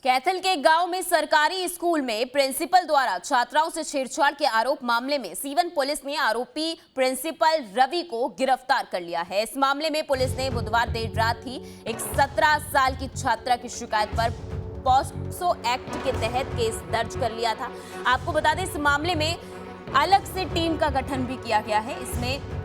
कैथल के गांव में सरकारी स्कूल में प्रिंसिपल द्वारा छात्राओं से छेड़छाड़ के आरोप मामले में सीवन पुलिस ने आरोपी प्रिंसिपल रवि को गिरफ्तार कर लिया है। इस मामले में पुलिस ने बुधवार देर रात ही एक 17 साल की छात्रा की शिकायत पर पॉक्सो एक्ट के तहत केस दर्ज कर लिया था। आपको बता दें, इस मामले में अलग से टीम का गठन भी किया गया है। इसमें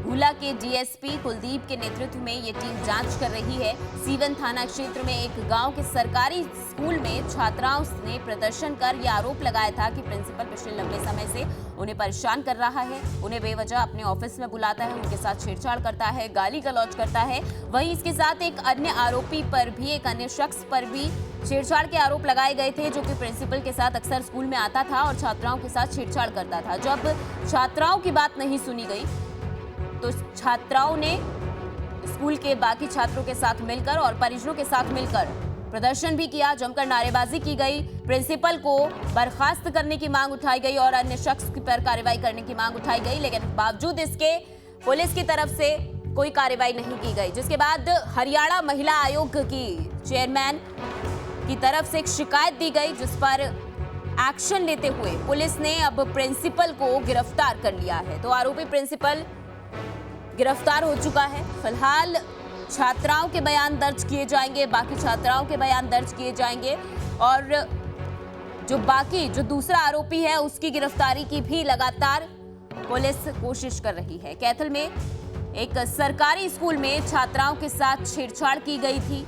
भूला के डीएसपी कुलदीप के नेतृत्व में ये टीम जांच कर रही है। सीवन थाना क्षेत्र में एक गांव के सरकारी स्कूल में छात्राओं ने प्रदर्शन कर यह आरोप लगाया था कि प्रिंसिपल पिछले लंबे समय से उन्हें परेशान कर रहा है, उन्हें बेवजह अपने ऑफिस में बुलाता है, उनके साथ छेड़छाड़ करता है, गाली गलौज करता है। वहीं इसके साथ एक अन्य आरोपी पर भी, एक अन्य शख्स पर भी छेड़छाड़ के आरोप लगाए गए थे, जो कि प्रिंसिपल के साथ अक्सर स्कूल में आता था और छात्राओं के साथ छेड़छाड़ करता था। जब छात्राओं की बात नहीं सुनी गई तो छात्राओं ने स्कूल के बाकी छात्रों के साथ मिलकर और परिजनों के साथ मिलकर प्रदर्शन भी किया, जमकर नारेबाजी की गई। प्रिंसिपल को बर्खास्त करने की मांग उठाई गई और अन्य शख्स पर कार्रवाई करने की मांग उठाई गई, लेकिन बावजूद इसके पुलिस की तरफ से कोई कार्रवाई नहीं की गई। जिसके बाद हरियाणा महिला आयोग की चेयरमैन की तरफ से एक शिकायत दी गई, जिस पर एक्शन लेते हुए पुलिस ने अब प्रिंसिपल को गिरफ्तार कर लिया है। तो आरोपी प्रिंसिपल गिरफ्तार हो चुका है। फिलहाल छात्राओं के बयान दर्ज किए जाएंगे, बाकी छात्राओं के बयान दर्ज किए जाएंगे और जो दूसरा आरोपी है उसकी गिरफ्तारी की भी लगातार पुलिस कोशिश कर रही है। कैथल में एक सरकारी स्कूल में छात्राओं के साथ छेड़छाड़ की गई थी।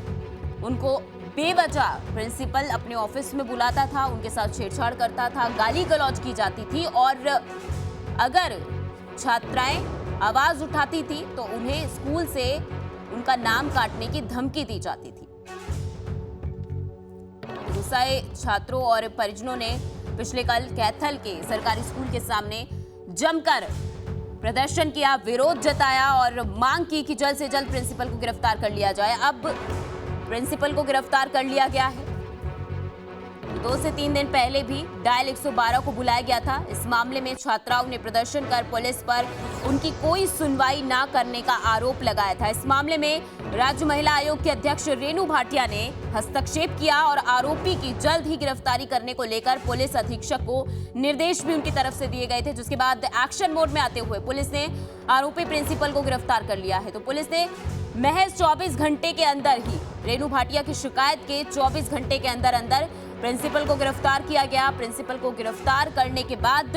उनको बेवजह प्रिंसिपल अपने ऑफिस में बुलाता था, उनके साथ छेड़छाड़ करता था, गाली गलौज की जाती थी और अगर छात्राएं आवाज उठाती थी तो उन्हें स्कूल से उनका नाम काटने की धमकी दी जाती थी। गुस्साए छात्रों और परिजनों ने पिछले कल कैथल के सरकारी स्कूल के सामने जमकर प्रदर्शन किया, विरोध जताया और मांग की कि जल्द से जल्द प्रिंसिपल को गिरफ्तार कर लिया जाए। अब प्रिंसिपल को गिरफ्तार कर लिया गया है। 2 से 3 दिन पहले भी डायल 112 को बुलाया गया था। इस मामले में छात्राओं ने प्रदर्शन कर पुलिस पर उनकी कोई सुनवाई ना करने का आरोप लगाया था। इस मामले में राज्य महिला आयोग के अध्यक्ष रेणु भाटिया ने हस्तक्षेप किया और आरोपी की जल्द ही गिरफ्तारी करने को लेकर पुलिस अधीक्षक को निर्देश भी उनकी तरफ से दिए गए थे, जिसके बाद एक्शन मोड में आते हुए पुलिस ने आरोपी प्रिंसिपल को गिरफ्तार कर लिया है। तो पुलिस ने महज 24 घंटे के अंदर ही रेणु भाटिया की शिकायत के 24 घंटे के अंदर प्रिंसिपल को गिरफ्तार किया गया। प्रिंसिपल को गिरफ्तार करने के बाद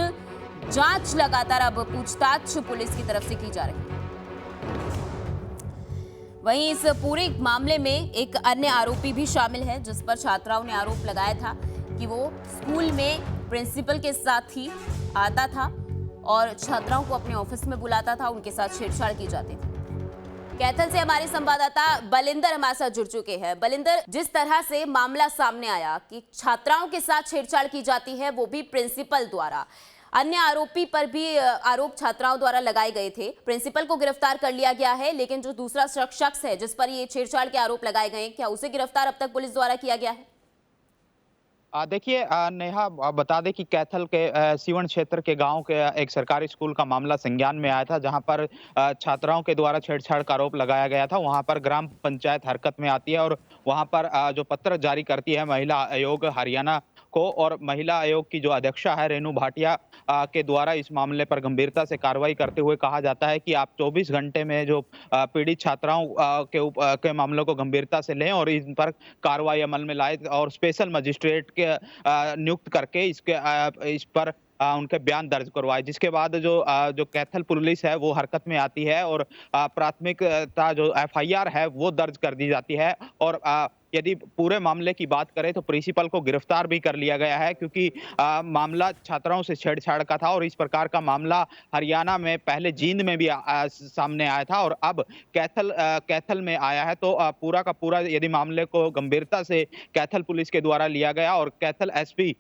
जांच लगातार अब पूछताछ पुलिस की तरफ से की जा रही है। वहीं इस पूरे मामले में एक अन्य आरोपी भी शामिल है, जिस पर छात्राओं ने आरोप लगाया था कि वो स्कूल में प्रिंसिपल के साथ ही आता था और छात्राओं को अपने ऑफिस में बुलाता था, उनके साथ छेड़छाड़ की जाती थी। कैथल से हमारे संवाददाता बलिंदर हमारे साथ जुड़ चुके हैं। बलिंदर, जिस तरह से मामला सामने आया कि छात्राओं के साथ छेड़छाड़ की जाती है, वो भी प्रिंसिपल द्वारा, अन्य आरोपी पर भी आरोप छात्राओं द्वारा लगाए गए थे। प्रिंसिपल को गिरफ्तार कर लिया गया है, लेकिन जो दूसरा शख्स है जिस पर ये छेड़छाड़ के आरोप लगाए गए, क्या उसे गिरफ्तार अब तक पुलिस द्वारा किया गया है? देखिए नेहा, बता दें कि कैथल के सीवन क्षेत्र के गांव के एक सरकारी स्कूल का मामला संज्ञान में आया था, जहां पर छात्राओं के द्वारा छेड़छाड़ का आरोप लगाया गया था। वहां पर ग्राम पंचायत हरकत में आती है और वहां पर जो पत्र जारी करती है महिला आयोग हरियाणा को, और महिला आयोग की जो अध्यक्षा है रेणु भाटिया के द्वारा इस मामले पर गंभीरता से कार्रवाई करते हुए कहा जाता है कि आप 24 घंटे में जो पीड़ित छात्राओं के मामलों को गंभीरता से लें और इन पर कार्रवाई अमल में लाए और स्पेशल मजिस्ट्रेट के नियुक्त करके इस पर उनके बयान दर्ज करवाए। जिसके बाद जो कैथल पुलिस है वो हरकत में आती है और प्राथमिकता जो एफआईआर है वो दर्ज कर दी जाती है। और यदि पूरे मामले की बात करें तो प्रिंसिपल को गिरफ्तार भी कर लिया गया है, क्योंकि मामला छात्राओं से छेड़छाड़ का था और इस प्रकार का मामला हरियाणा में पहले जींद में भी सामने आया था और अब कैथल में आया है। तो पूरा का पूरा यदि मामले को गंभीरता से कैथल पुलिस के द्वारा लिया गया और कैथल एसपी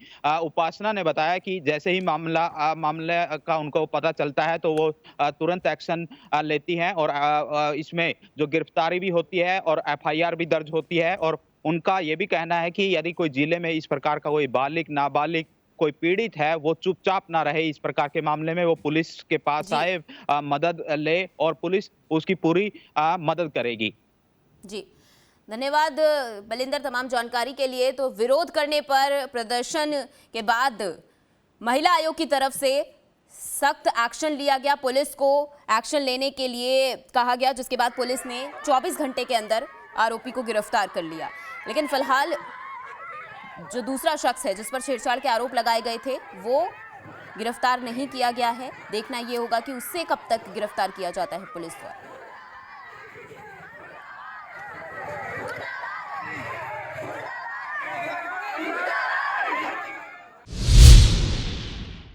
उपासना ने बताया कि जैसे ही मामले का उनको पता चलता है तो वो तुरंत एक्शन लेती हैं और इसमें जो गिरफ्तारी भी होती है और एफआईआर भी दर्ज होती है। और उनका ये भी कहना है कि यदि कोई जिले में इस प्रकार का कोई बालिग नाबालिग कोई पीड़ित है वो चुपचाप ना रहे, इस प्रकार के मामले में वो पुलिस के पास आए, मदद ले और पुलिस उसकी पूरी मदद करेगी। जी, धन्यवाद बलिंदर तमाम जानकारी के लिए। तो विरोध करने पर प्रदर्शन के बाद महिला आयोग की तरफ से सख्त एक्शन लिया गया, पुलिस को एक्शन लेने के लिए कहा गया, जिसके बाद पुलिस ने 24 घंटे के अंदर आरोपी को गिरफ्तार कर लिया। लेकिन फिलहाल जो दूसरा शख्स है जिस पर छेड़छाड़ के आरोप लगाए गए थे वो गिरफ्तार नहीं किया गया है। देखना ये होगा कि उससे कब तक गिरफ्तार किया जाता है पुलिस द्वारा।